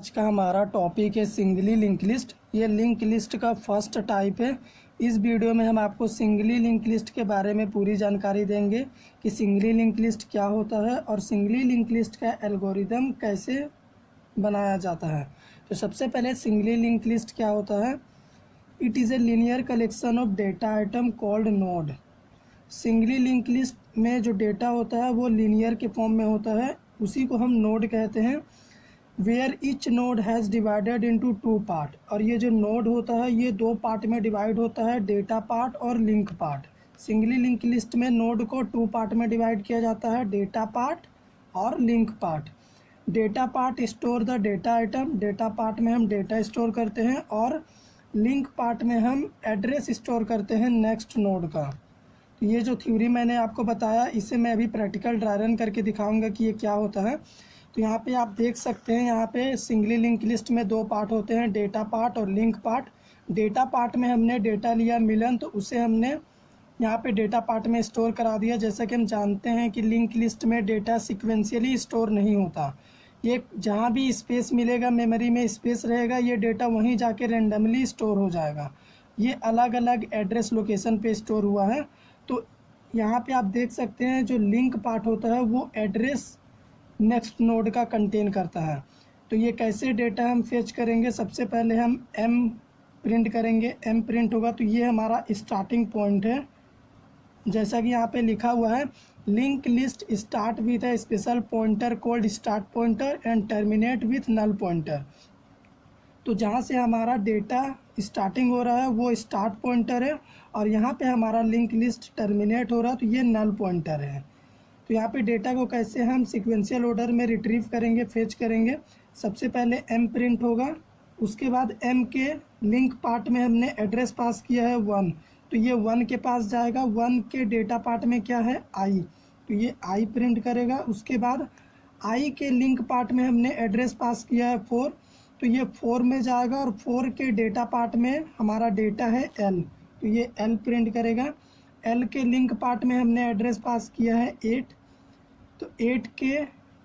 आज का हमारा टॉपिक है सिंगली लिंक लिस्ट। ये लिंक लिस्ट का फर्स्ट टाइप है। इस वीडियो में हम आपको सिंगली लिंक लिस्ट के बारे में पूरी जानकारी देंगे कि सिंगली लिंक लिस्ट क्या होता है और सिंगली लिंक लिस्ट का एल्गोरिदम कैसे बनाया जाता है। तो सबसे पहले सिंगली लिंक लिस्ट क्या होता है। It is a linear collection of data item called node. Singly link list में जो डेटा होता है वो लीनियर के फॉर्म में होता है, उसी को हम नोड कहते हैं। Where each node has divided into two part, और ये जो नोड होता है ये दो पार्ट में डिवाइड होता है, डेटा पार्ट और link part. Singly link list में नोड को टू पार्ट में डिवाइड किया जाता है, डेटा पार्ट और link part. Data part store the data item, data part में हम डेटा स्टोर करते हैं, और लिंक पार्ट में हम एड्रेस स्टोर करते हैं नेक्स्ट नोड का। ये जो थ्योरी मैंने आपको बताया इसे मैं अभी प्रैक्टिकल ड्राई रन करके दिखाऊंगा कि ये क्या होता है। तो यहाँ पे आप देख सकते हैं, यहाँ पे सिंगली लिंक लिस्ट में दो पार्ट होते हैं, डेटा पार्ट और लिंक पार्ट। डेटा पार्ट में हमने डेटा लिया मिलन, तो उसे हमने यहाँ पे डेटा पार्ट में स्टोर करा दिया। जैसा कि हम जानते हैं कि लिंक लिस्ट में डेटा सिक्वेंशियली स्टोर नहीं होता, ये जहाँ भी स्पेस मिलेगा, मेमोरी में स्पेस रहेगा, ये डेटा वहीं जाके रेंडमली स्टोर हो जाएगा। ये अलग अलग एड्रेस लोकेशन पे स्टोर हुआ है। तो यहाँ पे आप देख सकते हैं जो लिंक पार्ट होता है वो एड्रेस नेक्स्ट नोड का कंटेन करता है। तो ये कैसे डेटा हम फेच करेंगे, सबसे पहले हम m प्रिंट करेंगे। m प्रिंट होगा तो ये हमारा स्टार्टिंग पॉइंट है। जैसा कि यहाँ पे लिखा हुआ है, link list start with a special pointer called start pointer and terminate with null pointer. तो जहाँ से हमारा डेटा स्टार्टिंग हो रहा है वो स्टार्ट पॉइंटर है, और यहाँ पे हमारा लिंक लिस्ट टर्मिनेट हो रहा है तो ये नल पॉइंटर है। तो यहाँ पे डेटा को कैसे हम सीक्वेंशियल ऑर्डर में रिट्रीव करेंगे, फेच करेंगे। सबसे पहले m प्रिंट होगा, उसके बाद m के लिंक पार्ट में हमने एड्रेस पास किया है 1, तो ये 1 के पास जाएगा। 1 के डेटा पार्ट में क्या है i, तो ये i प्रिंट करेगा। उसके बाद i के लिंक पार्ट में हमने एड्रेस पास किया है 4, तो ये 4 में जाएगा, और 4 के डेटा पार्ट में हमारा डेटा है l, तो ये l प्रिंट करेगा। l के लिंक पार्ट में हमने एड्रेस पास किया है 8, तो 8 के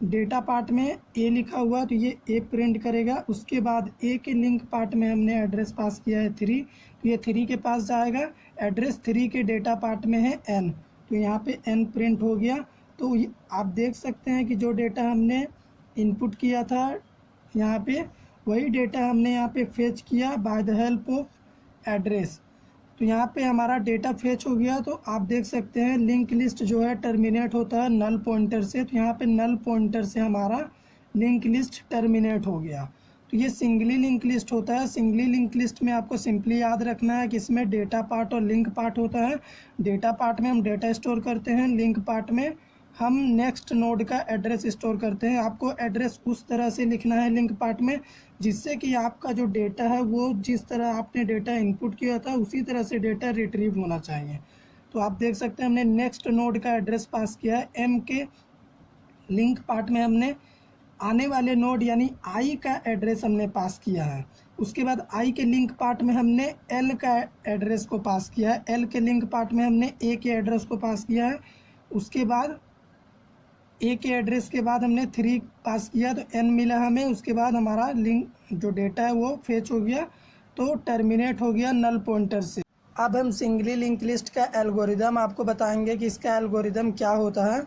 डेटा पार्ट में a लिखा हुआ तो ये a प्रिंट करेगा। उसके बाद a के लिंक पार्ट में हमने एड्रेस पास किया है 3, तो ये 3 के पास जाएगा। एड्रेस 3 के डेटा पार्ट में है n, तो यहाँ पे n प्रिंट हो गया। तो आप देख सकते हैं कि जो डेटा हमने इनपुट किया था यहाँ पे, वही डेटा हमने यहाँ पे फेच किया by the help of address. तो यहाँ पे हमारा डेटा फेच हो गया। तो आप देख सकते हैं लिंक लिस्ट जो है टर्मिनेट होता है नल पॉइंटर से, तो यहाँ पे नल पॉइंटर से हमारा लिंक लिस्ट टर्मिनेट हो गया। तो ये सिंगली लिंक लिस्ट होता है। सिंगली लिंक लिस्ट में आपको सिंपली याद रखना है कि इसमें डेटा पार्ट और लिंक पार्ट होता है। डेटा पार्ट में हम डेटा स्टोर करते हैं, लिंक पार्ट में हम नेक्स्ट नोड का एड्रेस स्टोर करते हैं। आपको एड्रेस उस तरह से लिखना है लिंक पार्ट में जिससे कि आपका जो डेटा है वो जिस तरह आपने डेटा इनपुट किया था उसी तरह से डेटा रिट्रीव होना चाहिए। तो आप देख सकते हैं हमने नेक्स्ट नोड का एड्रेस पास किया है। m के लिंक पार्ट में हमने आने वाले नोड यानी i का एड्रेस हमने पास किया है। उसके बाद i के लिंक पार्ट में हमने l का एड्रेस को पास किया है। l के लिंक पार्ट में हमने a के एड्रेस को पास किया है। उसके बाद a के एड्रेस के बाद हमने 3 पास किया तो n मिला हमें। उसके बाद हमारा लिंक जो डेटा है वो फेच हो गया, तो टर्मिनेट हो गया नल पॉइंटर से। अब हम सिंगली लिंक लिस्ट का एल्गोरिदम आपको बताएंगे कि इसका एल्गोरिदम क्या होता है।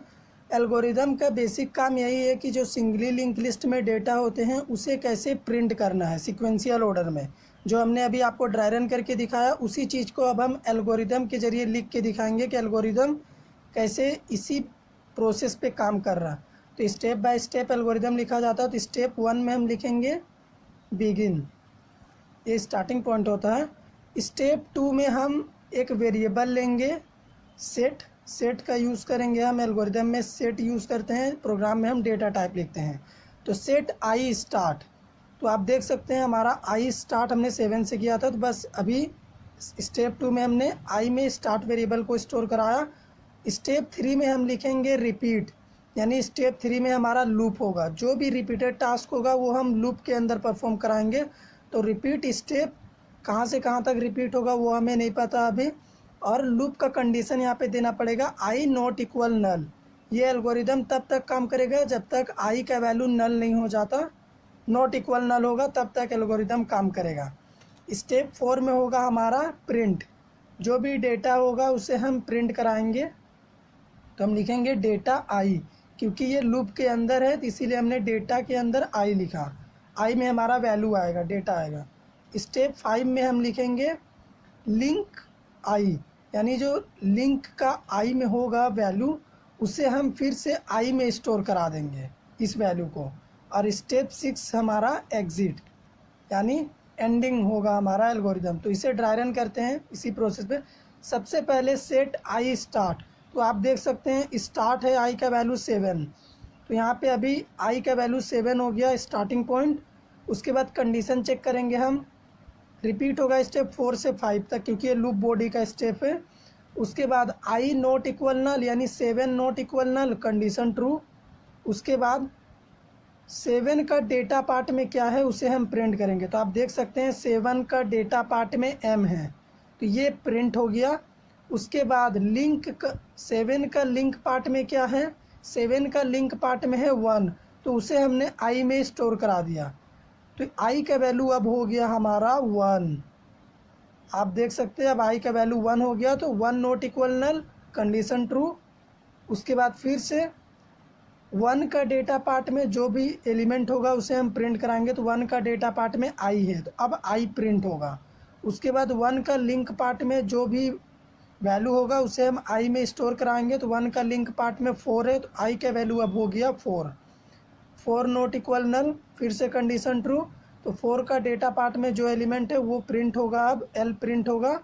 एल्गोरिदम का बेसिक काम यही है कि जो सिंगली लिंक लिस्ट में डेटा होते हैं उसे कैसे प्रिंट करना है सीक्वेंशियल ऑर्डर में। जो हमने अभी आपको ड्राई रन करके दिखाया उसी चीज़ को अब हम एल्गोरिदम के ज़रिए लिख के दिखाएंगे कि एल्गोरिदम कैसे इसी प्रोसेस पे काम कर रहा। तो स्टेप बाय स्टेप एल्गोरिदम लिखा जाता है। तो स्टेप 1 में हम लिखेंगे बिगिन, ये स्टार्टिंग पॉइंट होता है। स्टेप 2 में हम एक वेरिएबल लेंगे सेट, सेट का यूज़ करेंगे हम। एल्गोरिदम में सेट यूज़ करते हैं, प्रोग्राम में हम डेटा टाइप लिखते हैं। तो सेट आई स्टार्ट, तो आप देख सकते हैं हमारा आई स्टार्ट हमने 7 से किया था, तो बस अभी स्टेप 2 में हमने आई में स्टार्ट वेरिएबल को स्टोर कराया। स्टेप 3 में हम लिखेंगे रिपीट, यानी स्टेप 3 में हमारा लूप होगा। जो भी रिपीटेड टास्क होगा वो हम लूप के अंदर परफॉर्म कराएंगे। तो रिपीट स्टेप कहाँ से कहाँ तक रिपीट होगा वो हमें नहीं पता अभी, और लूप का कंडीशन यहाँ पे देना पड़ेगा आई नॉट इक्वल नल। ये एल्गोरिदम तब तक काम करेगा जब तक आई का वैल्यू नल नहीं हो जाता। नॉट इक्वल नल होगा तब तक एल्गोरिदम काम करेगा। स्टेप 4 में होगा हमारा प्रिंट। जो भी डेटा होगा उसे हम प्रिंट कराएंगे, तो हम लिखेंगे डेटा आई, क्योंकि ये लूप के अंदर है तो इसीलिए हमने डेटा के अंदर आई लिखा। आई में हमारा वैल्यू आएगा, डेटा आएगा। स्टेप 5 में हम लिखेंगे लिंक आई, यानी जो लिंक का आई में होगा वैल्यू उसे हम फिर से आई में स्टोर करा देंगे इस वैल्यू को। और स्टेप 6 हमारा एग्ज़िट, यानी एंडिंग होगा हमारा एल्गोरिदम। तो इसे ड्राई रन करते हैं इसी प्रोसेस पे। सबसे पहले सेट आई स्टार्ट, तो आप देख सकते हैं स्टार्ट है आई का वैल्यू 7, तो यहाँ पे अभी आई का वैल्यू 7 हो गया स्टार्टिंग पॉइंट। उसके बाद कंडीशन चेक करेंगे हम, रिपीट होगा स्टेप 4 से 5 तक क्योंकि ये लूप बॉडी का स्टेप है। उसके बाद आई नॉट इक्वल नल, यानी 7 not equal null, condition true. उसके बाद 7 का डेटा पार्ट में क्या है उसे हम प्रिंट करेंगे, तो आप देख सकते हैं 7 का डेटा पार्ट में m है, तो ये प्रिंट हो गया। उसके बाद लिंक 7 का लिंक पार्ट में क्या है, 7 का लिंक पार्ट में है 1, तो उसे हमने i में स्टोर करा दिया, तो i का वैल्यू अब हो गया हमारा 1। आप देख सकते हैं अब i का वैल्यू 1 हो गया, तो 1 not equal null, condition true. उसके बाद फिर से 1 का डेटा पार्ट में जो भी एलिमेंट होगा उसे हम प्रिंट कराएंगे, तो 1 का डेटा पार्ट में i है, तो अब i प्रिंट होगा। उसके बाद 1 का लिंक पार्ट में जो भी वैल्यू होगा उसे हम i में स्टोर कराएंगे, तो 1 का लिंक पार्ट में 4 है, तो i का वैल्यू अब हो गया 4। 4 नॉट इक्वल नल, फिर से कंडीशन ट्रू, तो 4 का डेटा पार्ट में जो एलिमेंट है वो प्रिंट होगा, अब l प्रिंट होगा।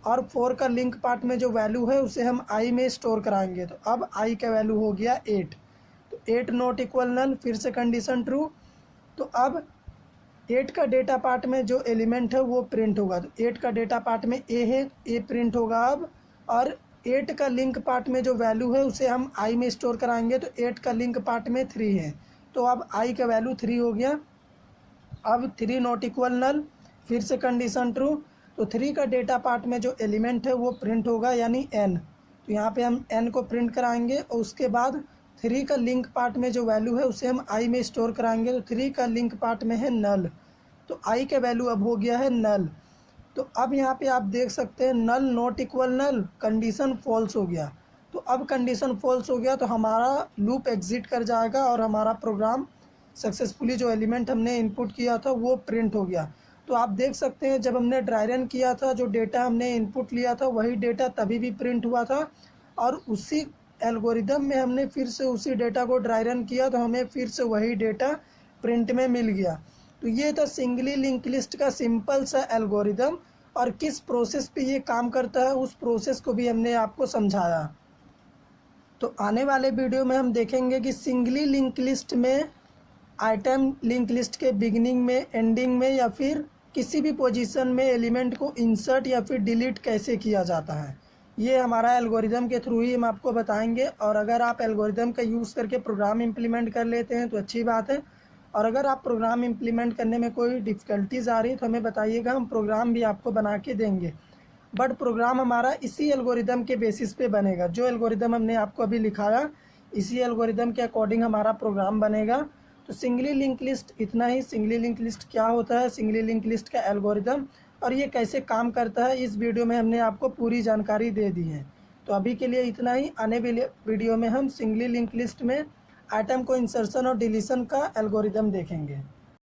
और 4 का लिंक पार्ट में जो वैल्यू है उसे हम i में स्टोर कराएंगे, तो अब i का वैल्यू हो गया 8, तो 8 नॉट इक्वल नल, फिर से कंडीशन ट्रू। तो अब 8 का डेटा पार्ट में जो एलिमेंट है वो प्रिंट होगा, तो 8 का डेटा पार्ट में a है, a प्रिंट होगा अब। और 8 का लिंक पार्ट में जो वैल्यू है उसे हम i में स्टोर कराएंगे, तो 8 का लिंक पार्ट में 3 है, तो अब i का वैल्यू 3 हो गया। अब 3 नॉट इक्वल नल, फिर से कंडीशन ट्रू, तो 3 का डेटा पार्ट में जो एलिमेंट है वो प्रिंट होगा, यानी n, तो यहाँ पे हम n को प्रिंट कराएंगे। और उसके बाद 3 का लिंक पार्ट में जो वैल्यू है उसे हम i में स्टोर कराएंगे, तो 3 का लिंक पार्ट में है नल, तो i का वैल्यू अब हो गया है नल। तो अब यहाँ पे आप देख सकते हैं null not equal null, condition false हो गया। तो अब कंडीशन फॉल्स हो गया तो हमारा लूप एग्जिट कर जाएगा और हमारा प्रोग्राम सक्सेसफुली जो एलिमेंट हमने इनपुट किया था वो प्रिंट हो गया। तो आप देख सकते हैं जब हमने ड्राई रन किया था जो डेटा हमने इनपुट लिया था वही डेटा तभी भी प्रिंट हुआ था, और उसी एल्गोरिदम में हमने फिर से उसी डेटा को ड्राई रन किया तो हमें फिर से वही डेटा प्रिंट में मिल गया। तो ये था सिंगली लिंक लिस्ट का सिंपल सा एल्गोरिदम, और किस प्रोसेस पे ये काम करता है उस प्रोसेस को भी हमने आपको समझाया। तो आने वाले वीडियो में हम देखेंगे कि सिंगली लिंक लिस्ट में आइटम लिंक लिस्ट के बिगिनिंग में, एंडिंग में या फिर किसी भी पोजीशन में एलिमेंट को इंसर्ट या फिर डिलीट कैसे किया जाता है। ये हमारा एल्गोरिदम के थ्रू ही हम आपको बताएंगे। और अगर आप एल्गोरिदम का यूज़ करके प्रोग्राम इम्प्लीमेंट कर लेते हैं तो अच्छी बात है, और अगर आप प्रोग्राम इम्प्लीमेंट करने में कोई डिफ़िकल्टीज़ आ रही है तो हमें बताइएगा, हम प्रोग्राम भी आपको बना के देंगे। बट प्रोग्राम हमारा इसी एल्गोरिदम के बेसिस पे बनेगा, जो एल्गोरिदम हमने आपको अभी लिखाया इसी एल्गोरिदम के अकॉर्डिंग हमारा प्रोग्राम बनेगा। तो सिंगली लिंक लिस्ट इतना ही। सिंगली लिंक लिस्ट क्या होता है, सिंगली लिंक लिस्ट का एल्गोरिदम और ये कैसे काम करता है, इस वीडियो में हमने आपको पूरी जानकारी दे दी है। तो अभी के लिए इतना ही। आने वाले वीडियो में हम सिंगली लिंक लिस्ट में आइटम को इंसर्शन और डिलीशन का एल्गोरिदम देखेंगे।